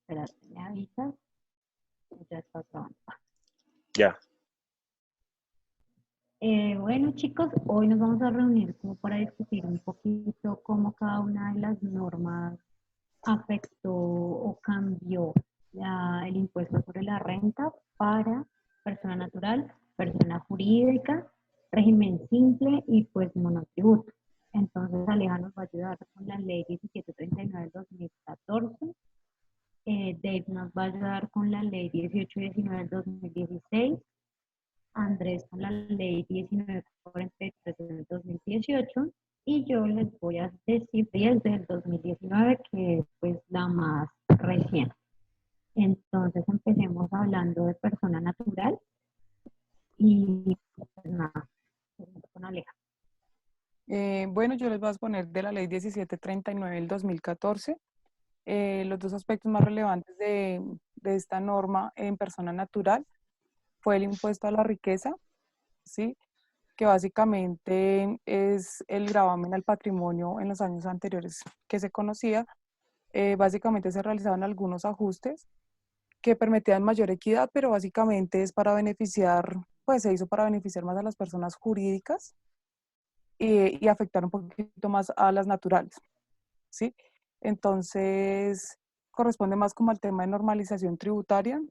Espérate, me avisas. Ya está grabando. Ya. Bueno, chicos, hoy nos vamos a reunir como para discutir un poquito cómo cada una de las normas afectó o cambió el impuesto sobre la renta para persona natural, persona jurídica, régimen simple y pues monotributo. Entonces, Aleja nos va a ayudar con la ley 1739 del 2014. Dave nos va a ayudar con la ley 1819 del 2016. Andrés con la ley 1943 del 2018 y yo les voy a decir 10 del 2019, que es pues la más reciente. Entonces empecemos hablando de persona natural y pues nada, con Aleja. Bueno, yo les voy a exponer de la ley 1739 del 2014. Los dos aspectos más relevantes de esta norma en persona natural fue el impuesto a la riqueza, ¿sí? Que básicamente es el gravamen al patrimonio en los años anteriores que se conocía. Básicamente se realizaban algunos ajustes que permitían mayor equidad, pero básicamente es para beneficiar, pues se hizo para beneficiar más a las personas jurídicas y afectar un poquito más a las naturales, ¿sí? Entonces, corresponde más como al tema de normalización tributaria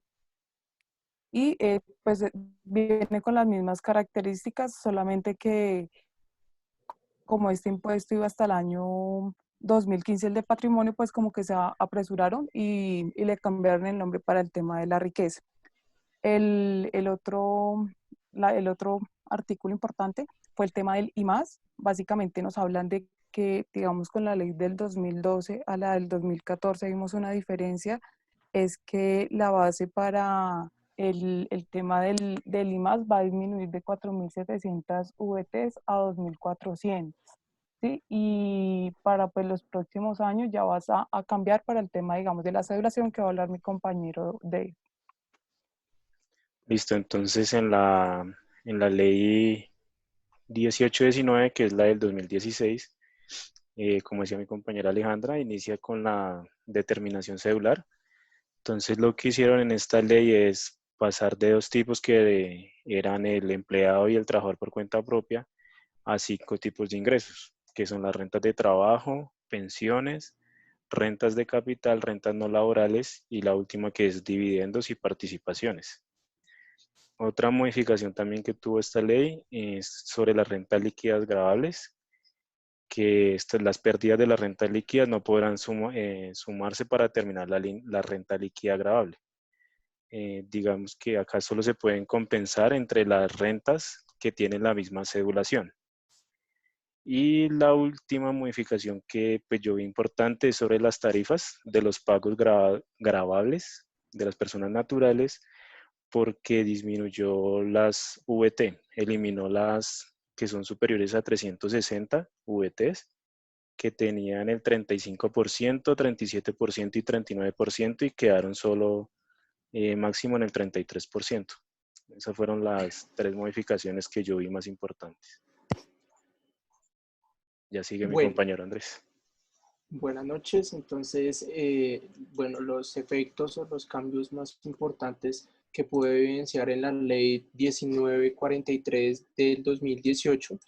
y pues viene con las mismas características, solamente que como este impuesto iba hasta el año 2015 el de patrimonio, pues como que se apresuraron y le cambiaron el nombre para el tema de la riqueza. El otro artículo importante fue el tema del IMAS. Básicamente nos hablan de que, digamos, con la ley del 2012 a la del 2014 vimos una diferencia, es que la base para el tema del IMAS va a disminuir de 4.700 VTs a 2.400. ¿Sí? Y para pues, los próximos años ya vas a cambiar para el tema, digamos, de la cedulación que va a hablar mi compañero de. Listo, entonces en la ley 1819, que es la del 2016, como decía mi compañera Alejandra, inicia con la determinación cedular. Entonces lo que hicieron en esta ley es pasar de dos tipos que eran el empleado y el trabajador por cuenta propia a 5 tipos de ingresos, que son las rentas de trabajo, pensiones, rentas de capital, rentas no laborales y la última que es dividendos y participaciones. Otra modificación también que tuvo esta ley es sobre las rentas líquidas gravables, que las pérdidas de las rentas líquidas no podrán sumarse para determinar la renta líquida gravable. Digamos que acá solo se pueden compensar entre las rentas que tienen la misma cedulación. Y la última modificación que pues, yo vi importante es sobre las tarifas de los pagos gravables de las personas naturales, porque disminuyó las VT, eliminó las que son superiores a 360 VTs, que tenían el 35%, 37% y 39% y quedaron solo máximo en el 33%. Esas fueron las 3 modificaciones que yo vi más importantes. Ya sigue mi Bueno, compañero Andrés. buenas noches. Entonces, bueno, los efectos o los cambios más importantes que pude evidenciar en la ley 1943 del 2018,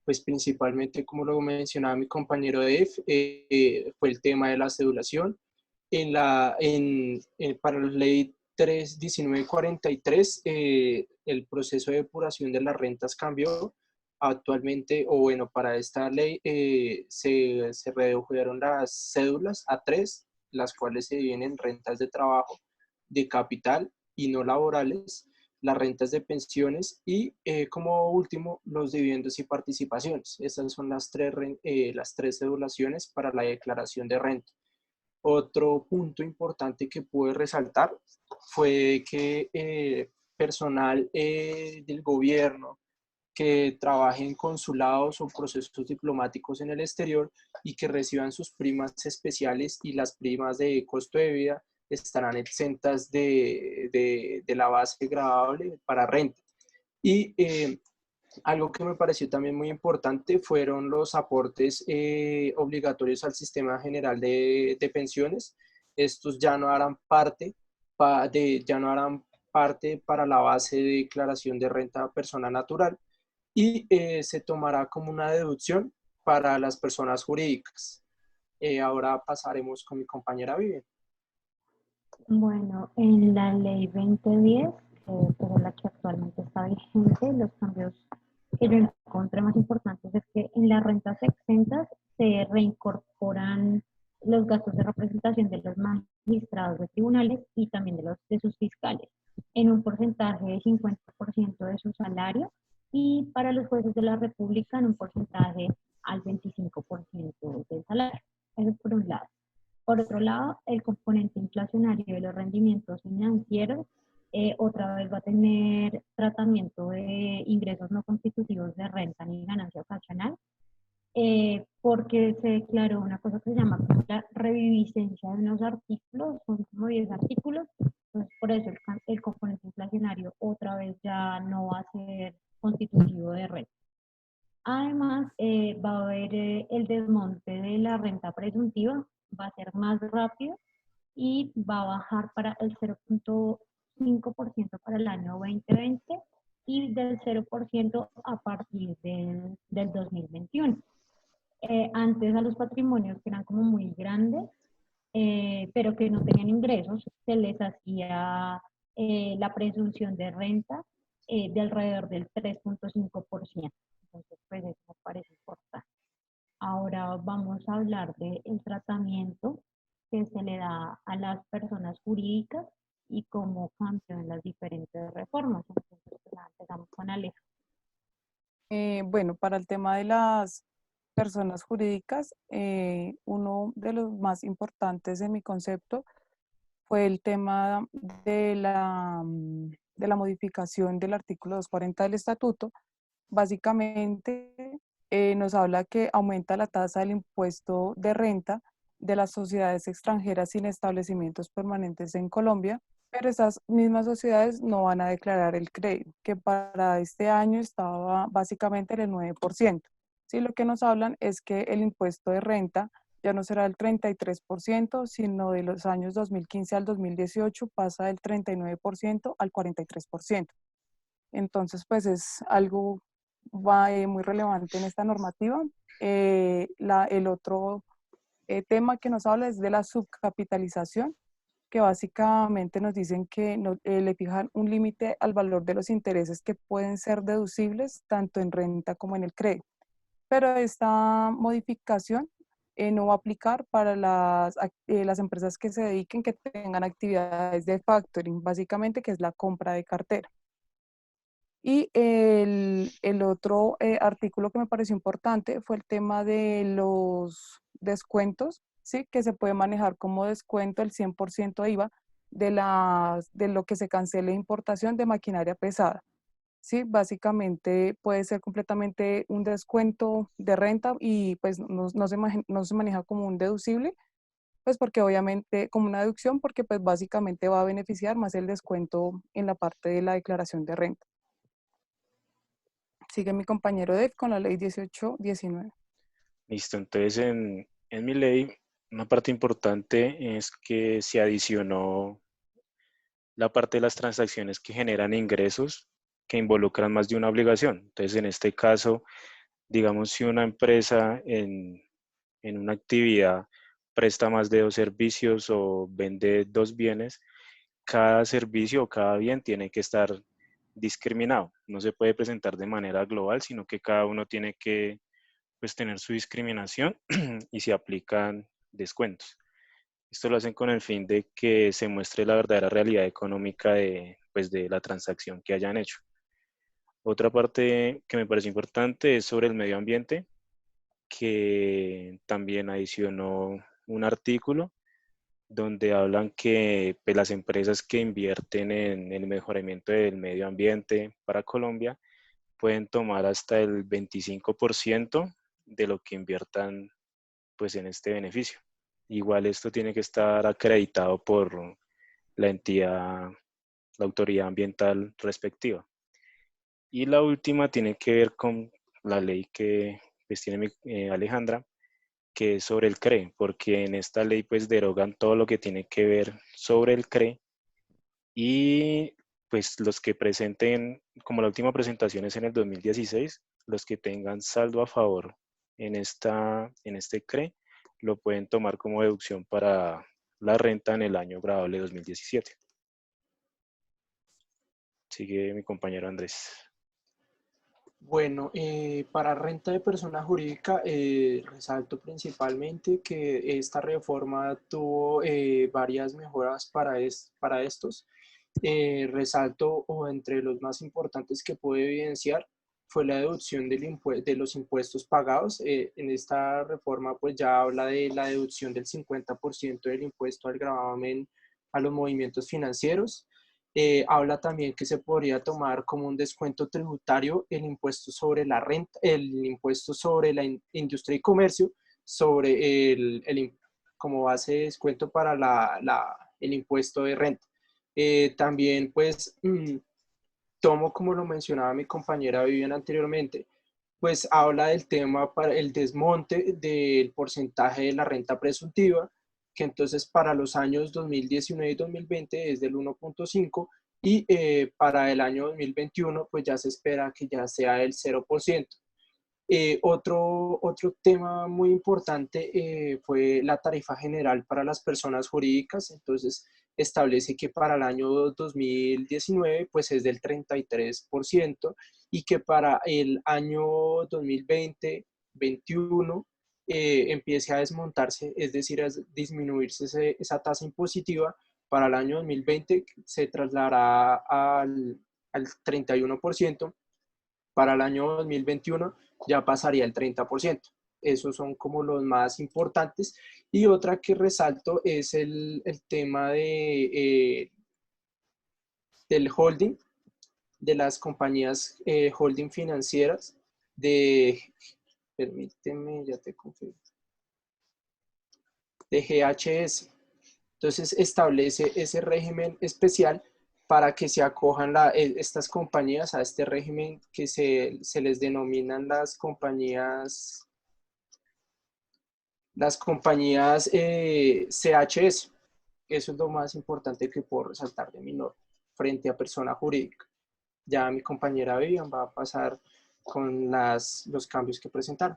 pues principalmente, como lo mencionaba mi compañero Dave, fue el tema de la cedulación. Para la ley 1943, el proceso de depuración de las rentas cambió. Actualmente, o bueno, para esta ley se redujeron las cédulas a 3, las cuales se dividen en rentas de trabajo, de capital y no laborales, las rentas de pensiones y como último los dividendos y participaciones. Estas son las tres cedulaciones para la declaración de renta. Otro punto importante que pude resaltar fue que personal del gobierno que trabaje en consulados o procesos diplomáticos en el exterior y que reciban sus primas especiales y las primas de costo de vida estarán exentas de la base gravable para renta. Y algo que me pareció también muy importante fueron los aportes obligatorios al sistema general de pensiones. estos ya no harán parte para la base de declaración de renta a persona natural y se tomará como una deducción para las personas jurídicas. Ahora pasaremos con mi compañera Vivian. Bueno, en la ley 2010, que es la que actualmente está vigente, los cambios que yo encontré más importantes es que en las rentas exentas se reincorporan los gastos de representación de los magistrados de tribunales y también de sus fiscales en un porcentaje de 50% de su salario y para los jueces de la República en un porcentaje al 25% del salario. Eso por un lado. Por otro lado, el componente inflacionario de los rendimientos financieros otra vez va a tener tratamiento de ingresos no constitutivos de renta ni ganancia ocasional, porque se declaró una cosa que se llama como la reviviscencia de unos artículos, son como 10 artículos, entonces por eso el componente inflacionario otra vez ya no va a ser constitutivo de renta. Además, va a haber el desmonte de la renta presuntiva, va a ser más rápido y va a bajar para el 0.5% para el año 2020 y del 0% a partir del 2021. Antes a los patrimonios que eran como muy grandes, pero que no tenían ingresos, se les hacía la presunción de renta de alrededor del 3.5%. Entonces, pues eso me parece importante. Ahora vamos a hablar del tratamiento que se le da a las personas jurídicas y cómo cambian las diferentes reformas. Entonces, pues, empezamos con Aleja. Bueno, para el tema de las personas jurídicas, uno de los más importantes en mi concepto fue el tema de la modificación del artículo 240 del estatuto. Básicamente nos habla que aumenta la tasa del impuesto de renta de las sociedades extranjeras sin establecimientos permanentes en Colombia, pero esas mismas sociedades no van a declarar el crédito, que para este año estaba básicamente en el 9%. Sí, lo que nos hablan es que el impuesto de renta ya no será el 33%, sino de los años 2015 al 2018 pasa del 39% al 43%. Entonces, pues es algo muy relevante en esta normativa. El otro tema que nos habla es de la subcapitalización, que básicamente nos dicen que le fijan un límite al valor de los intereses que pueden ser deducibles tanto en renta como en el crédito. Pero esta modificación no va a aplicar para las empresas que se dediquen, que tengan actividades de factoring, básicamente, que es la compra de cartera. Y el otro artículo que me pareció importante fue el tema de los descuentos, ¿sí? Que se puede manejar como descuento el 100% de IVA de lo que se cancele importación de maquinaria pesada. Sí, básicamente puede ser completamente un descuento de renta y pues no se maneja como un deducible, pues porque obviamente como una deducción, porque pues básicamente va a beneficiar más el descuento en la parte de la declaración de renta. Sigue mi compañero Dave con la ley 1819. Listo, entonces en mi ley una parte importante es que se adicionó la parte de las transacciones que generan ingresos que involucran más de una obligación. Entonces, en este caso, digamos, si una empresa en una actividad presta más de 2 servicios o vende 2 bienes, cada servicio o cada bien tiene que estar discriminado. No se puede presentar de manera global, sino que cada uno tiene que pues, tener su discriminación y se aplican descuentos. Esto lo hacen con el fin de que se muestre la verdadera realidad económica pues, de la transacción que hayan hecho. Otra parte que me parece importante es sobre el medio ambiente, que también adicionó un artículo donde hablan que pues, las empresas que invierten en el mejoramiento del medio ambiente para Colombia pueden tomar hasta el 25% de lo que inviertan pues, en este beneficio. Igual esto tiene que estar acreditado por la entidad, la autoridad ambiental respectiva. Y la última tiene que ver con la ley que pues, tiene Alejandra, que es sobre el CRE, porque en esta ley pues derogan todo lo que tiene que ver sobre el CRE y pues los que presenten, como la última presentación es en el 2016, los que tengan saldo a favor en este CRE lo pueden tomar como deducción para la renta en el año grabable 2017. Sigue mi compañero Andrés. Bueno, para renta de persona jurídica, resalto principalmente que esta reforma tuvo varias mejoras para estos. Resalto, o entre los más importantes que puedo evidenciar, fue la deducción de los impuestos pagados. En esta reforma pues ya habla de la deducción del 50% del impuesto al gravamen a los movimientos financieros. Habla también que se podría tomar como un descuento tributario el impuesto sobre la renta, el impuesto sobre la industria y comercio, sobre como base de descuento para el impuesto de renta. También pues tomo, como lo mencionaba mi compañera Vivian anteriormente, pues habla del tema para el desmonte del porcentaje de la renta presuntiva, que entonces para los años 2019 y 2020 es del 1.5 y para el año 2021 pues ya se espera que ya sea el 0%. Otro tema muy importante fue la tarifa general para las personas jurídicas. Entonces establece que para el año 2019 pues es del 33% y que para el año 2020-21 empiece a desmontarse, es decir, a disminuirse esa tasa impositiva. Para el año 2020 se trasladará al 31%. Para el año 2021 ya pasaría el 30%. Esos son como los más importantes. Y otra que resalto es el tema del holding, de las compañías holding financieras, permíteme, ya te confirmo, de GHS. Entonces establece ese régimen especial para que se acojan estas compañías a este régimen que se les denominan las compañías CHS. Eso es lo más importante que puedo resaltar de mi norma frente a persona jurídica. Ya mi compañera Vivian va a pasar con los cambios que presentaron.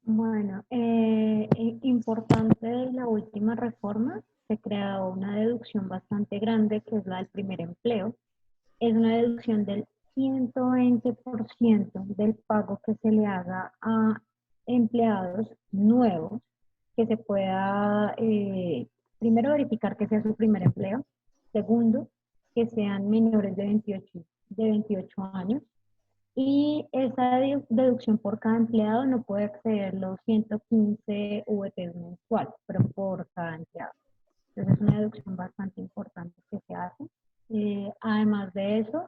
Bueno, importante de la última reforma, se creó una deducción bastante grande, que es la del primer empleo. Es una deducción del 120% del pago que se le haga a empleados nuevos, que se pueda, primero, verificar que sea su primer empleo. Segundo, que sean menores de 28 años. Y esa deducción por cada empleado no puede exceder los 115 VTs mensuales, pero por cada empleado. Entonces es una deducción bastante importante que se hace. Además de eso,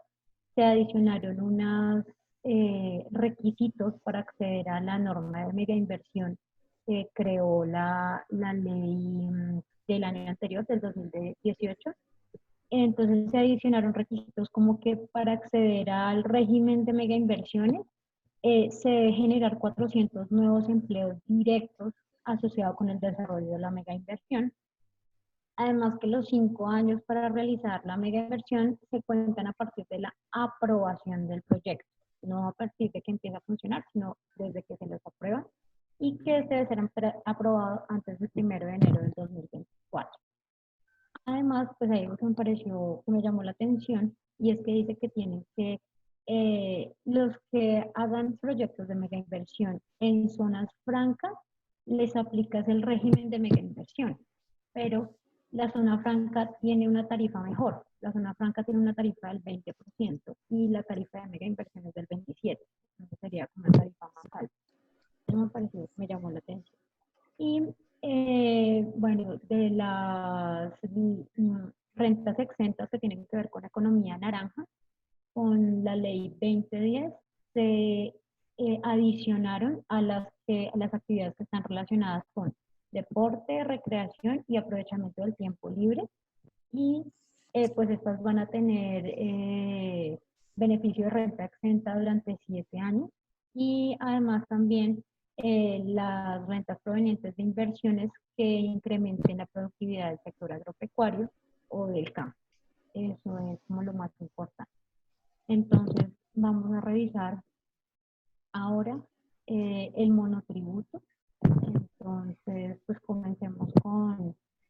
se adicionaron unos requisitos para acceder a la norma de mega inversión que creó la ley del año anterior, del 2018. Entonces se adicionaron requisitos como que para acceder al régimen de mega inversiones se debe generar 400 nuevos empleos directos asociados con el desarrollo de la mega inversión. Además que los 5 años para realizar la mega inversión se cuentan a partir de la aprobación del proyecto, no a partir de que empieza a funcionar, sino desde que se les aprueba y que debe ser aprobado antes del 1 de enero del 2024. Además, pues hay algo que me pareció, que me llamó la atención, y es que dice que tienen que, los que hagan proyectos de mega inversión en zonas francas, les aplicas el régimen de mega inversión, pero la zona franca tiene una tarifa mejor. La zona franca tiene una tarifa del 20% y la tarifa de mega inversión es del 27%. Entonces sería como una tarifa más alta. Eso me pareció, me llamó la atención. Y bueno, de las rentas exentas que tienen que ver con economía naranja, con la ley 2010 se adicionaron a las actividades que están relacionadas con deporte, recreación y aprovechamiento del tiempo libre. Y pues estas van a tener beneficio de renta exenta durante 7 años. Y además también las rentas provenientes de inversiones que incrementen la productividad del sector agropecuario o del campo. Eso es como lo más importante. Entonces, vamos a revisar ahora el monotributo. Entonces, pues comencemos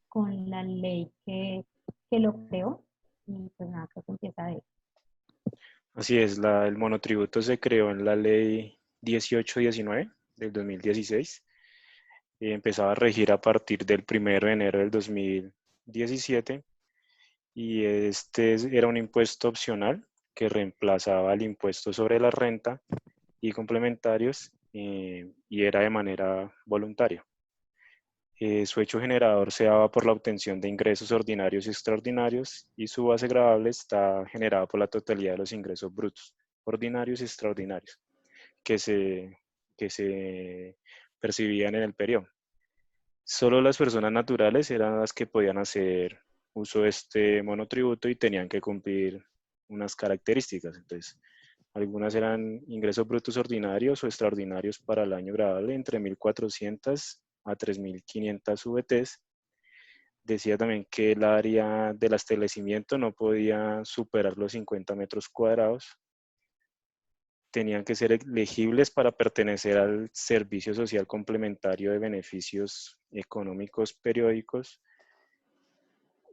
con la ley que lo creó. Y pues nada, creo que empieza de él. Así es, el monotributo se creó en la ley 1819 del 2016 y empezaba a regir a partir del 1 de enero del 2017 y este era un impuesto opcional que reemplazaba el impuesto sobre la renta y complementarios y era de manera voluntaria. Su hecho generador se daba por la obtención de ingresos ordinarios y extraordinarios y su base gravable está generada por la totalidad de los ingresos brutos, ordinarios y extraordinarios, que se percibían en el periodo. Solo las personas naturales eran las que podían hacer uso de este monotributo y tenían que cumplir unas características. Entonces, algunas eran ingresos brutos ordinarios o extraordinarios para el año gravable entre 1.400 a 3.500 VTs. Decía también que el área del establecimiento no podía superar los 50 metros cuadrados. Tenían que ser elegibles para pertenecer al servicio social complementario de beneficios económicos periódicos.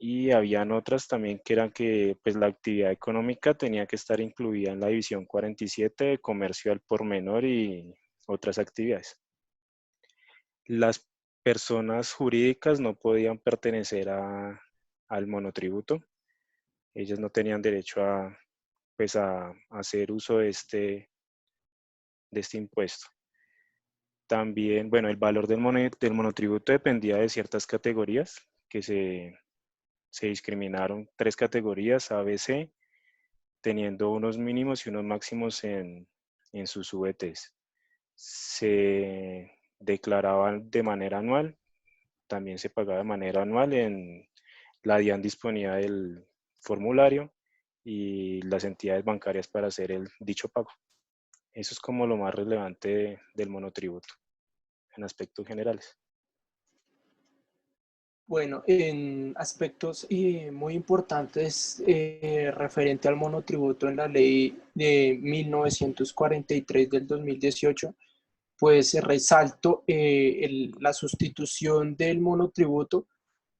Y habían otras también que eran que pues, la actividad económica tenía que estar incluida en la división 47 de comercio al por menor y otras actividades. Las personas jurídicas no podían pertenecer al monotributo. Ellas no tenían derecho a hacer uso de este impuesto. También, bueno, el valor del monotributo dependía de ciertas categorías que se discriminaron 3 categorías A, B, C, teniendo unos mínimos y unos máximos en sus VTs. Se declaraban de manera anual, también se pagaba de manera anual, la DIAN disponía del formulario y las entidades bancarias para hacer dicho pago. Eso es como lo más relevante del monotributo en aspectos generales. Bueno, en aspectos muy importantes referente al monotributo en la ley de 1943 del 2018, pues resalto la sustitución del monotributo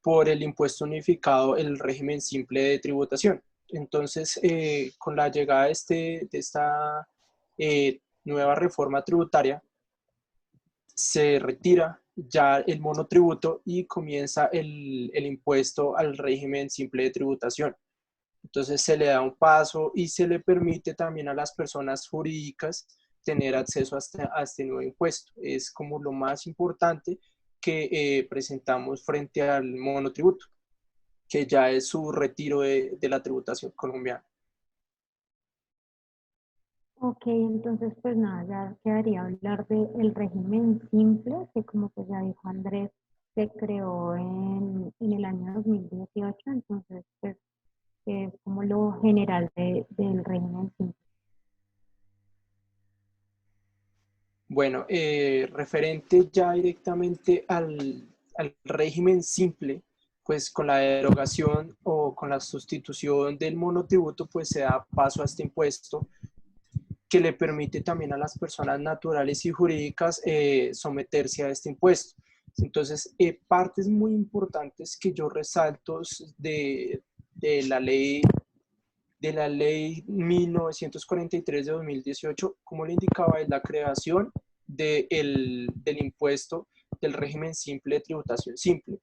por el impuesto unificado, el régimen simple de tributación. Entonces, con la llegada de esta nueva reforma tributaria, se retira ya el monotributo y comienza el impuesto al régimen simple de tributación. Entonces se le da un paso y se le permite también a las personas jurídicas tener acceso a este nuevo impuesto. Es como lo más importante que presentamos frente al monotributo, que ya es su retiro de la tributación colombiana. Ok, entonces pues nada, ya quedaría hablar del régimen simple, que como pues ya dijo Andrés, se creó en el año 2018, entonces pues es como lo general del régimen simple. Bueno, referente ya directamente al régimen simple, pues con la derogación o con la sustitución del monotributo, pues se da paso a este impuesto que le permite también a las personas naturales y jurídicas someterse a este impuesto. Entonces, partes muy importantes que yo resalto de la ley 1943 de 2018, como le indicaba, es la creación del impuesto del régimen simple de tributación simple.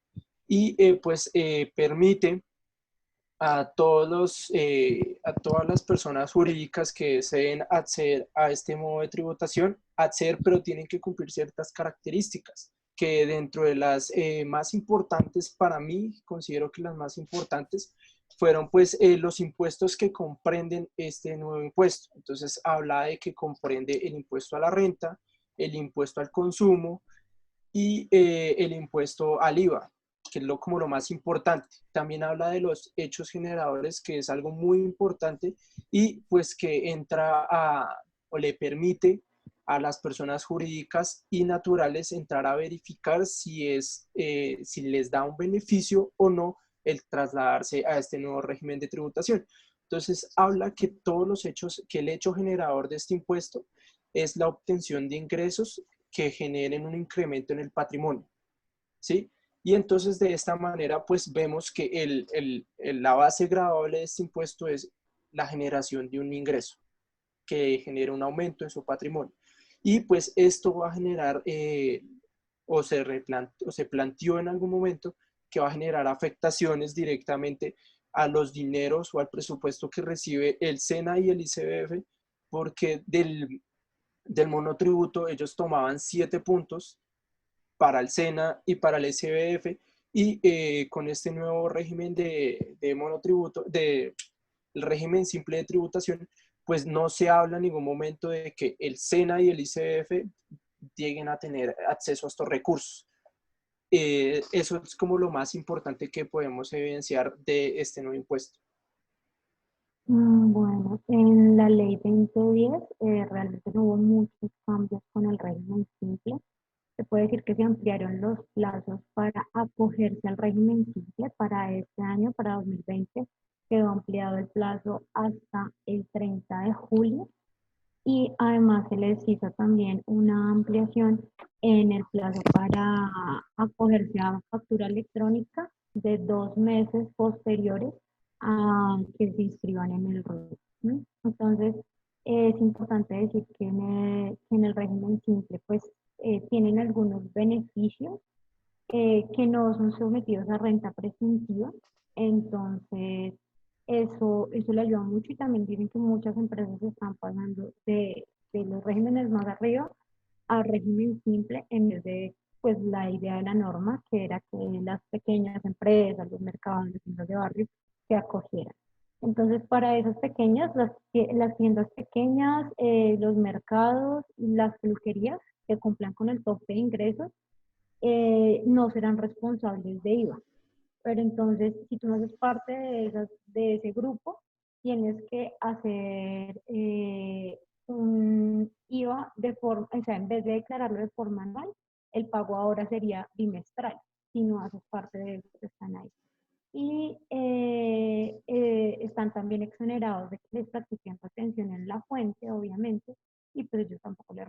Y permite a todas las personas jurídicas que deseen acceder a este modo de tributación, acceder, pero tienen que cumplir ciertas características, que dentro de las más importantes para mí, considero que las más importantes, fueron pues los impuestos que comprenden este nuevo impuesto. Entonces habla de que comprende el impuesto a la renta, el impuesto al consumo y el impuesto al IVA, que es como lo más importante. También habla de los hechos generadores, que es algo muy importante y pues que entra o le permite a las personas jurídicas y naturales entrar a verificar si les da un beneficio o no el trasladarse a este nuevo régimen de tributación. Entonces, habla que todos los hechos, que el hecho generador de este impuesto es la obtención de ingresos que generen un incremento en el patrimonio, ¿sí? Y entonces de esta manera pues vemos que la base gravable de este impuesto es la generación de un ingreso que genera un aumento en su patrimonio. Y pues esto va a generar, o se planteó en algún momento, que va a generar afectaciones directamente a los dineros o al presupuesto que recibe el SENA y el ICBF, porque del monotributo ellos tomaban 7 puntos para el SENA y para el SBF, y con este nuevo régimen de monotributo, el régimen simple de tributación, pues no se habla en ningún momento de que el SENA y el ICBF lleguen a tener acceso a estos recursos. Eso es como lo más importante que podemos evidenciar de este nuevo impuesto. Bueno, en la ley 2010 realmente no hubo muchos cambios con el régimen simple. Se puede decir que se ampliaron los plazos para acogerse al régimen simple para este año, para 2020. Quedó ampliado el plazo hasta el 30 de julio y además se les hizo también una ampliación en el plazo para acogerse a factura electrónica de 2 meses posteriores a que se inscriban en el RUT. Entonces, es importante decir que en el régimen simple, pues, tienen algunos beneficios que no son sometidos a renta presuntiva. Entonces, eso le ayuda mucho y también dicen que muchas empresas están pasando de los regímenes más arriba a régimen simple en vez de pues la idea de la norma, que era que las pequeñas empresas, los mercados, los tiendas de barrio se acogieran. Entonces, para esas pequeñas, las tiendas pequeñas, los mercados, las peluquerías que cumplan con el tope de ingresos, no serán responsables de IVA. Pero entonces, si tú no haces parte de ese grupo, tienes que hacer un IVA de forma, o sea, en vez de declararlo de forma anual, el pago ahora sería bimestral, si no haces parte de esos que están ahí. Y están también exonerados de que les practiquen retención en la fuente, obviamente, y pues ellos tampoco le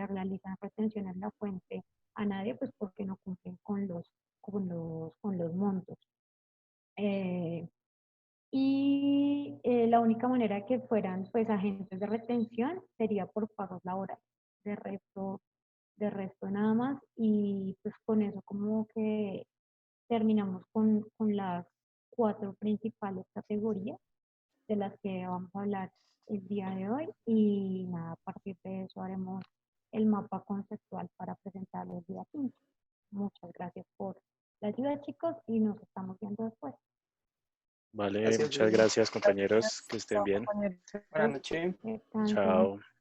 realizan retención en la fuente a nadie, pues porque no cumplen con los montos. La única manera que fueran pues agentes de retención sería por pagos laborales. De resto, de resto nada más. Y pues con eso como que terminamos con las 4 principales categorías de las que vamos a hablar el día de hoy. Y nada, a partir de eso haremos el mapa conceptual para presentarlo el día 15. Muchas gracias por la ayuda, chicos, y nos estamos viendo después. Vale, Gracias, muchas Jenny. gracias, compañeros, que estén Chao, bien. compañeros. Buenas noches. Descansen. Chao.